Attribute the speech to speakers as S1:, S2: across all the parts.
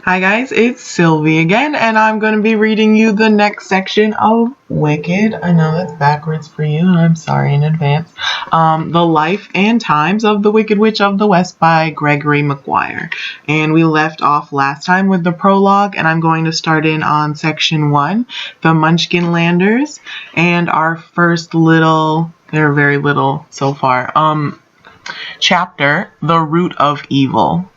S1: Hi guys, it's Sylvie again, and I'm going to be reading you the next section of Wicked. I know that's backwards for you, and I'm sorry in advance. The Life and Times of the Wicked Witch of the West by Gregory Maguire. And we left off last time with the prologue, and I'm going to start in on section 1, the Munchkinlanders, and our first little, they're very little so far, chapter, The Root of Evil.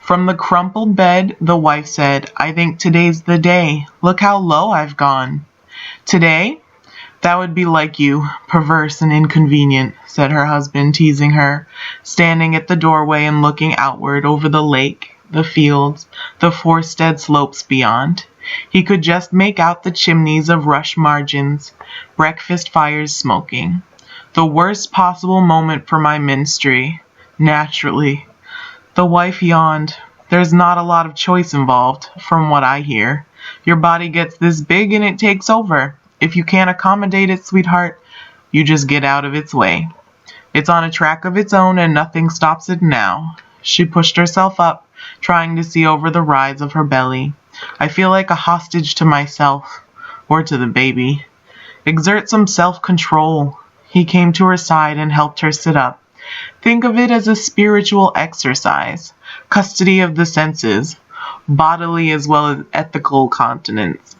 S1: From the crumpled bed, the wife said, "I think today's the day. Look how low I've gone." "Today? That would be like you, perverse and inconvenient," said her husband, teasing her, standing at the doorway and looking outward over the lake, the fields, the forested slopes beyond. He could just make out the chimneys of rush margins, breakfast fires smoking. The worst possible moment for my ministry, naturally. The wife yawned. "There's not a lot of choice involved, from what I hear. Your body gets this big and it takes over. If you can't accommodate it, sweetheart, you just get out of its way. It's on a track of its own and nothing stops it now." She pushed herself up, trying to see over the rise of her belly. "I feel like a hostage to myself, or to the baby. Exert some self-control." He came to her side and helped her sit up. "Think of it as a spiritual exercise, custody of the senses, bodily as well as ethical continence."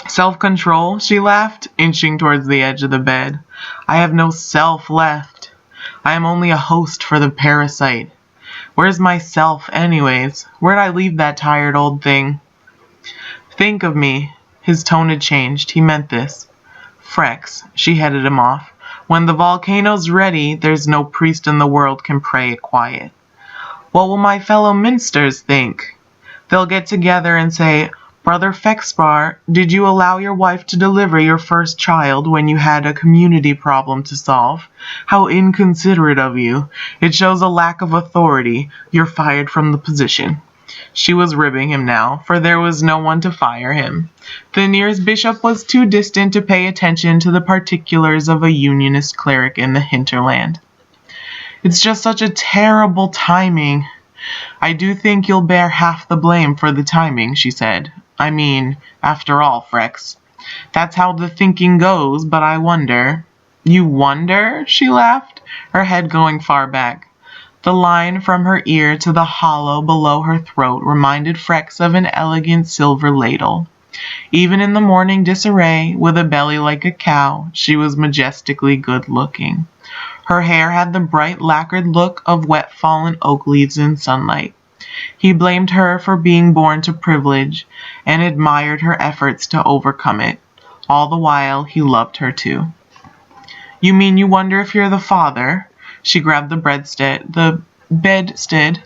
S1: "Self-control?" she laughed, inching towards the edge of the bed. "I have no self left. I am only a host for the parasite. Where's my self, anyways? Where'd I leave that tired old thing? Think of me." His tone had changed. He meant this. "Frex," she headed him off. "When the volcano's ready, there's no priest in the world can pray it quiet. What will my fellow minsters think? They'll get together and say, 'Brother Fexbar, did you allow your wife to deliver your first child when you had a community problem to solve? How inconsiderate of you. It shows a lack of authority. You're fired from the position.'" She was ribbing him now, for there was no one to fire him. The nearest bishop was too distant to pay attention to the particulars of a unionist cleric in the hinterland. "It's just such a terrible timing." "I do think you'll bear half the blame for the timing," she said. "I mean, after all, Frex. That's how the thinking goes, but I wonder." "You wonder?" she laughed, her head going far back. The line from her ear to the hollow below her throat reminded Frex of an elegant silver ladle. Even in the morning disarray, with a belly like a cow, she was majestically good-looking. Her hair had the bright lacquered look of wet fallen oak leaves in sunlight. He blamed her for being born to privilege, and admired her efforts to overcome it. All the while, he loved her too. "You mean you wonder if you're the father?" She grabbed the bedstead.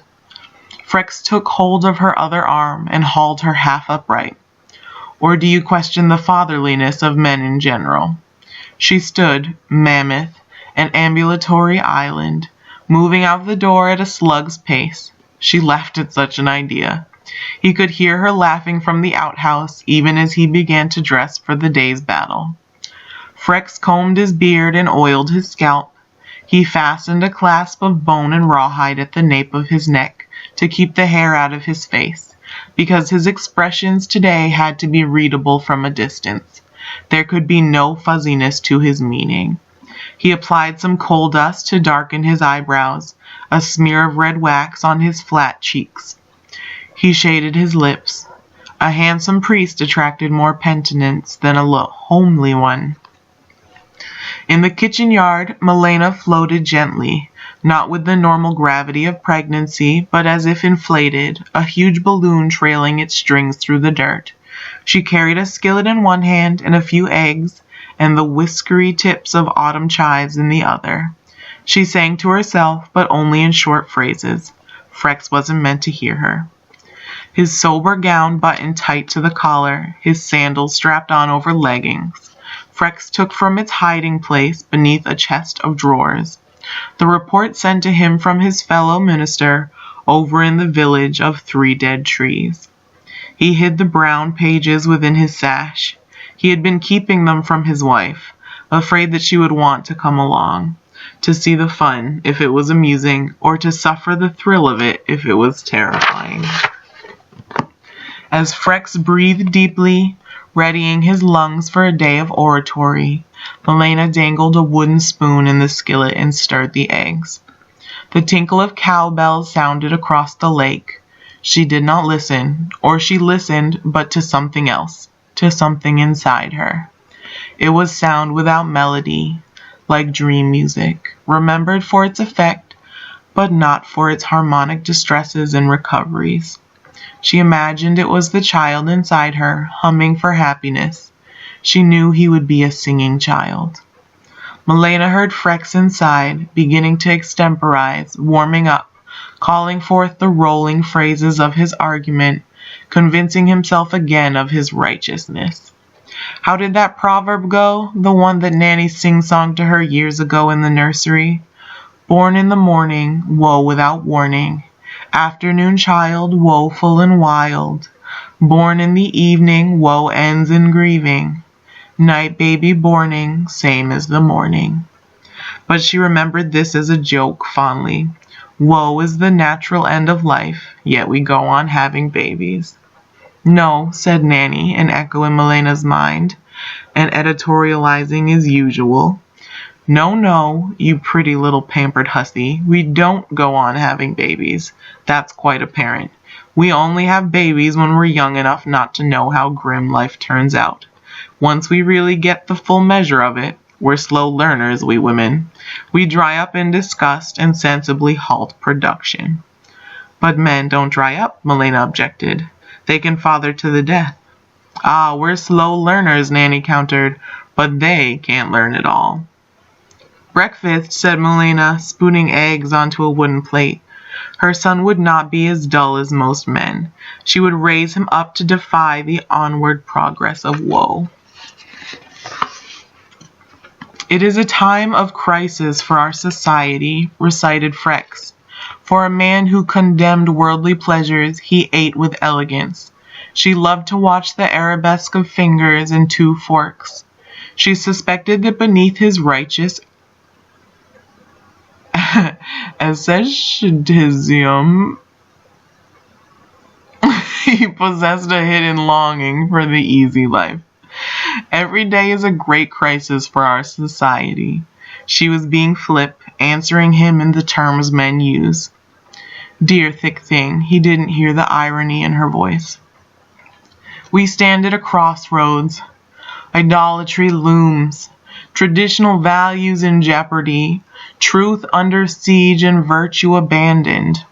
S1: Frex took hold of her other arm and hauled her half upright. "Or do you question the fatherliness of men in general?" She stood, mammoth, an ambulatory island, moving out the door at a slug's pace. She laughed at such an idea. He could hear her laughing from the outhouse, even as he began to dress for the day's battle. Frex combed his beard and oiled his scalp. He fastened a clasp of bone and rawhide at the nape of his neck to keep the hair out of his face, because his expressions today had to be readable from a distance. There could be no fuzziness to his meaning. He applied some coal dust to darken his eyebrows, a smear of red wax on his flat cheeks. He shaded his lips. A handsome priest attracted more penitence than a homely one. In the kitchen yard, Milena floated gently, not with the normal gravity of pregnancy, but as if inflated, a huge balloon trailing its strings through the dirt. She carried a skillet in one hand and a few eggs, and the whiskery tips of autumn chives in the other. She sang to herself, but only in short phrases. Frex wasn't meant to hear her. His sober gown buttoned tight to the collar, his sandals strapped on over leggings. Frex took from its hiding place beneath a chest of drawers the report sent to him from his fellow minister over in the village of 3 dead trees. He hid the brown pages within his sash. He had been keeping them from his wife, afraid that she would want to come along, to see the fun if it was amusing, or to suffer the thrill of it if it was terrifying. As Frex breathed deeply, readying his lungs for a day of oratory, Milena dangled a wooden spoon in the skillet and stirred the eggs. The tinkle of cowbells sounded across the lake. She did not listen, or she listened, but to something else, to something inside her. It was sound without melody, like dream music, remembered for its effect, but not for its harmonic distresses and recoveries. She imagined it was the child inside her, humming for happiness. She knew he would be a singing child. Milena heard Frex inside, beginning to extemporize, warming up, calling forth the rolling phrases of his argument, convincing himself again of his righteousness. How did that proverb go, the one that Nanny sing-songed to her years ago in the nursery? Born in the morning, woe without warning. Afternoon child, woeful and wild. Born in the evening, woe ends in grieving. Night baby borning, same as the morning. But she remembered this as a joke fondly. Woe is the natural end of life, yet we go on having babies. No, said Nanny, an echo in Milena's mind, and editorializing as usual. No, no, you pretty little pampered hussy, we don't go on having babies. That's quite apparent. We only have babies when we're young enough not to know how grim life turns out. Once we really get the full measure of it, we're slow learners, we women. We dry up in disgust and sensibly halt production. But men don't dry up, Milena objected. They can father to the death. Ah, we're slow learners, Nanny countered, but they can't learn at all. Breakfast, said Milena, spooning eggs onto a wooden plate. Her son would not be as dull as most men. She would raise him up to defy the onward progress of woe. It is a time of crisis for our society, recited Frex. For a man who condemned worldly pleasures, he ate with elegance. She loved to watch the arabesque of fingers and two forks. She suspected that beneath his righteous asceticism, he possessed a hidden longing for the easy life. Every day is a great crisis for our society. She was being flip, answering him in the terms men use. Dear thick thing, he didn't hear the irony in her voice. We stand at a crossroads. Idolatry looms. Traditional values in jeopardy. Truth under siege and virtue abandoned.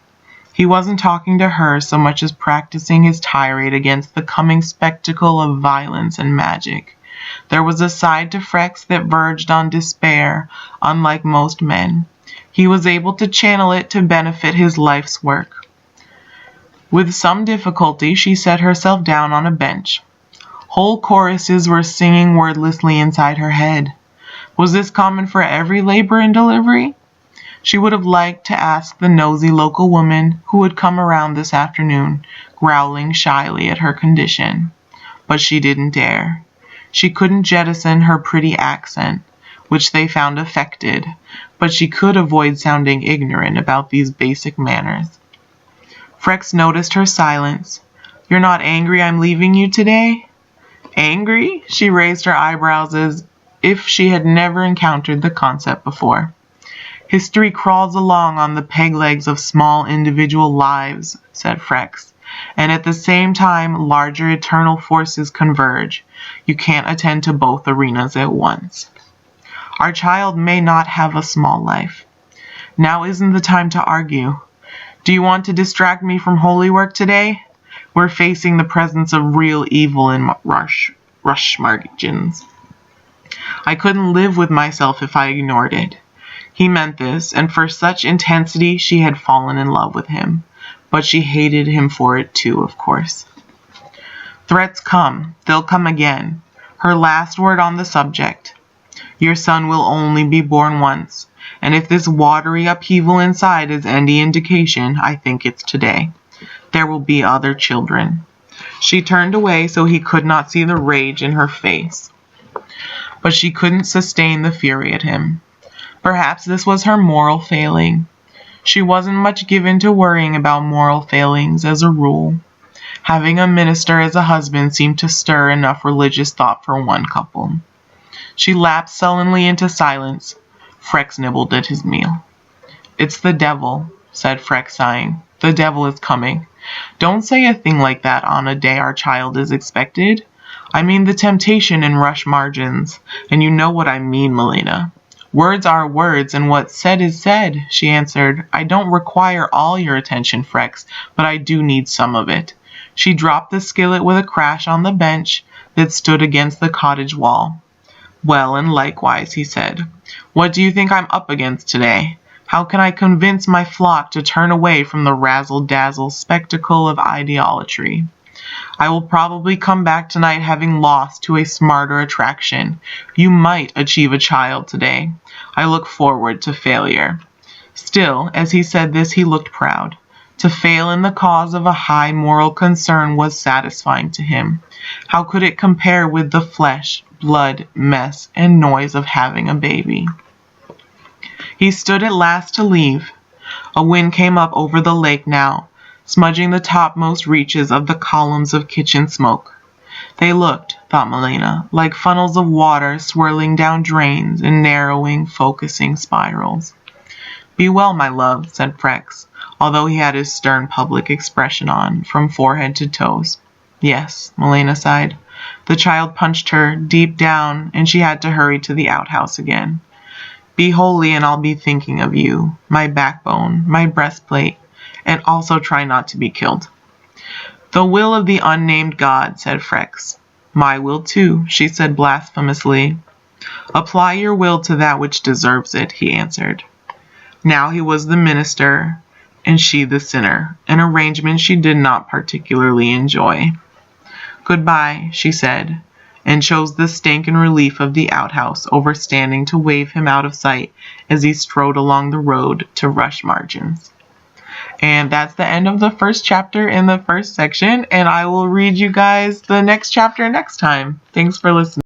S1: He wasn't talking to her so much as practicing his tirade against the coming spectacle of violence and magic. There was a side to Frex that verged on despair, unlike most men. He was able to channel it to benefit his life's work. With some difficulty, she set herself down on a bench. Whole choruses were singing wordlessly inside her head. Was this common for every labor and delivery? She would have liked to ask the nosy local woman who had come around this afternoon, growling shyly at her condition. But she didn't dare. She couldn't jettison her pretty accent, which they found affected, but she could avoid sounding ignorant about these basic manners. Frex noticed her silence. You're not angry I'm leaving you today? Angry? She raised her eyebrows as if she had never encountered the concept before. History crawls along on the peg legs of small individual lives, said Frex, and at the same time larger eternal forces converge. You can't attend to both arenas at once. Our child may not have a small life. Now isn't the time to argue. Do you want to distract me from holy work today? We're facing the presence of real evil in rush margins. I couldn't live with myself if I ignored it. He meant this, and for such intensity she had fallen in love with him. But she hated him for it too, of course. Threats come. They'll come again. Her last word on the subject. Your son will only be born once, and if this watery upheaval inside is any indication, I think it's today. There will be other children. She turned away so he could not see the rage in her face. But she couldn't sustain the fury at him. Perhaps this was her moral failing. She wasn't much given to worrying about moral failings as a rule. Having a minister as a husband seemed to stir enough religious thought for one couple. She lapsed sullenly into silence. Frex nibbled at his meal. "It's the devil," said Frex, sighing. "The devil is coming. Don't say a thing like that on a day our child is expected. I mean the temptation in rush margins, and you know what I mean, Melina." "Words are words, and what's said is said," she answered. "I don't require all your attention, Frex, but I do need some of it." She dropped the skillet with a crash on the bench that stood against the cottage wall. "Well, and likewise," he said. "What do you think I'm up against today? How can I convince my flock to turn away from the razzle-dazzle spectacle of idolatry? I will probably come back tonight having lost to a smarter attraction. You might achieve a child today. I look forward to failure." Still, as he said this, he looked proud. To fail in the cause of a high moral concern was satisfying to him. How could it compare with the flesh, blood, mess, and noise of having a baby? He stood at last to leave. A wind came up over the lake now, smudging the topmost reaches of the columns of kitchen smoke. They looked, thought Melina, like funnels of water swirling down drains in narrowing, focusing spirals. "Be well, my love," said Frex, although he had his stern public expression on, from forehead to toes. "Yes," Melina sighed. The child punched her deep down, and she had to hurry to the outhouse again. "Be holy, and I'll be thinking of you, my backbone, my breastplate, and also try not to be killed." "The will of the unnamed God," said Frex. "My will too," she said blasphemously. "Apply your will to that which deserves it," he answered. Now he was the minister, and she the sinner, an arrangement she did not particularly enjoy. "Goodbye," she said, and chose the stink and relief of the outhouse over standing to wave him out of sight as he strode along the road to Rush Margins. And that's the end of the first chapter in the first section, and I will read you guys the next chapter next time. Thanks for listening.